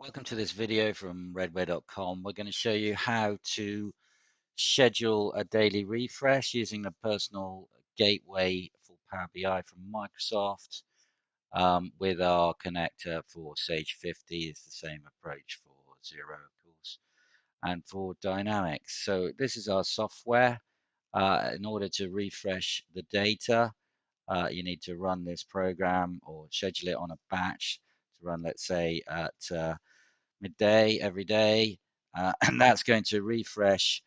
Welcome to this video from redware.com. We're going to show you how to schedule a daily refresh using the personal gateway for Power BI from Microsoft with our connector for Sage 50. It's the same approach for Xero, of course, and for Dynamics. So this is our software. In order to refresh the data, you need to run this program or schedule it on a batch to run, let's say, at midday every day, and that's going to refresh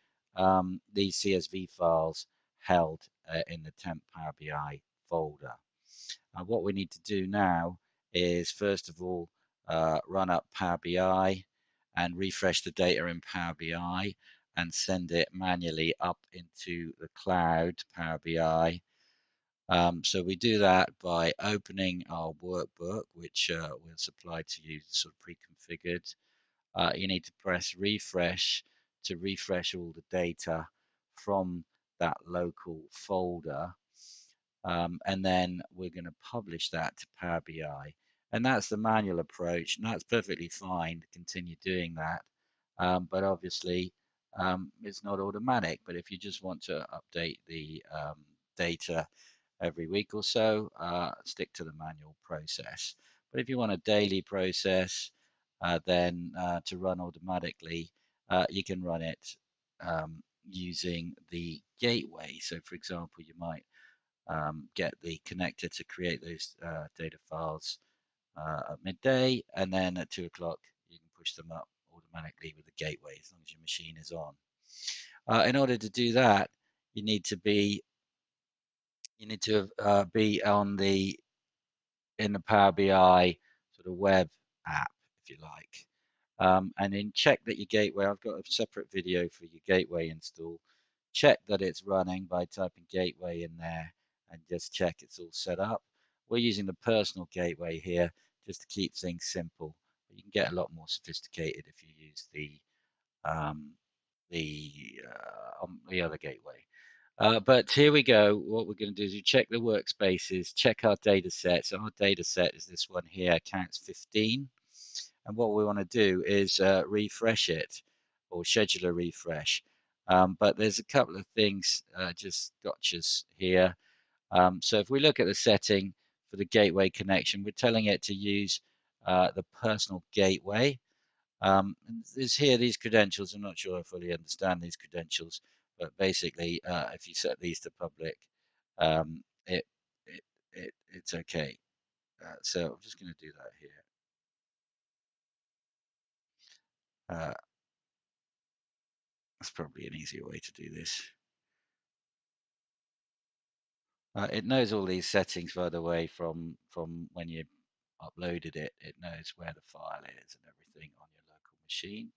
these CSV files held in the temp Power BI folder. What we need to do now is, first of all, run up Power BI and refresh the data in Power BI and send it manually up into the cloud Power BI. So we do that by opening our workbook, which we'll supply to you sort of pre-configured. You need to press refresh to refresh all the data from that local folder. And then we're going to publish that to Power BI. And that's the manual approach, and that's perfectly fine to continue doing that. But obviously, it's not automatic. But if you just want to update the data every week or so, stick to the manual process. But if you want a daily process, then to run automatically, you can run it using the gateway. So for example, you might get the connector to create those data files at midday, and then at 2 o'clock you can push them up automatically with the gateway as long as your machine is on. In order to do that, you need to be on in the Power BI sort of web app, if you like. And then check that your gateway, I've got a separate video for your gateway install. Check that it's running by typing gateway in there and just check it's all set up. We're using the personal gateway here just to keep things simple. You can get a lot more sophisticated if you use the other gateway. But here we go. What we're going to do is we check the workspaces, check our data set. So our data set is this one here, counts 15. And what we want to do is refresh it or schedule a refresh. But there's a couple of things, just gotchas here. So if we look at the setting for the gateway connection, we're telling it to use the personal gateway. There's here these credentials. I'm not sure I fully understand these credentials, but basically, if you set these to public, um, it, it's okay. So I'm just going to do that here. That's probably an easier way to do this. It knows all these settings, by the way, from when you uploaded it. It knows where the file is and everything on your local machine.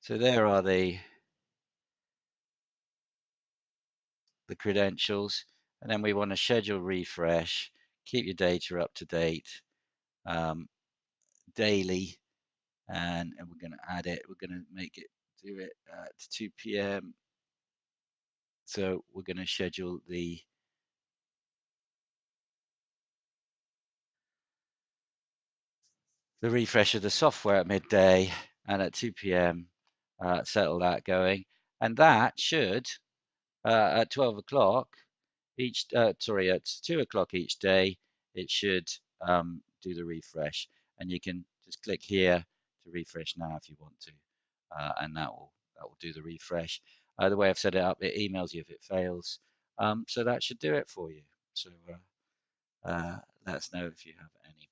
So there are the credentials, and then we want to schedule refresh, keep your data up to date daily, and we're going to add it. We're going to make it do it at 2 p.m. So we're going to schedule the refresh of the software at midday, and at 2 p.m. Settle that going, and that should at 12 o'clock each sorry, at 2 o'clock each day it should do the refresh, and you can just click here to refresh now if you want to, and that will do the refresh. The way I've set it up, it emails you if it fails, so that should do it for you. So let us know if you have any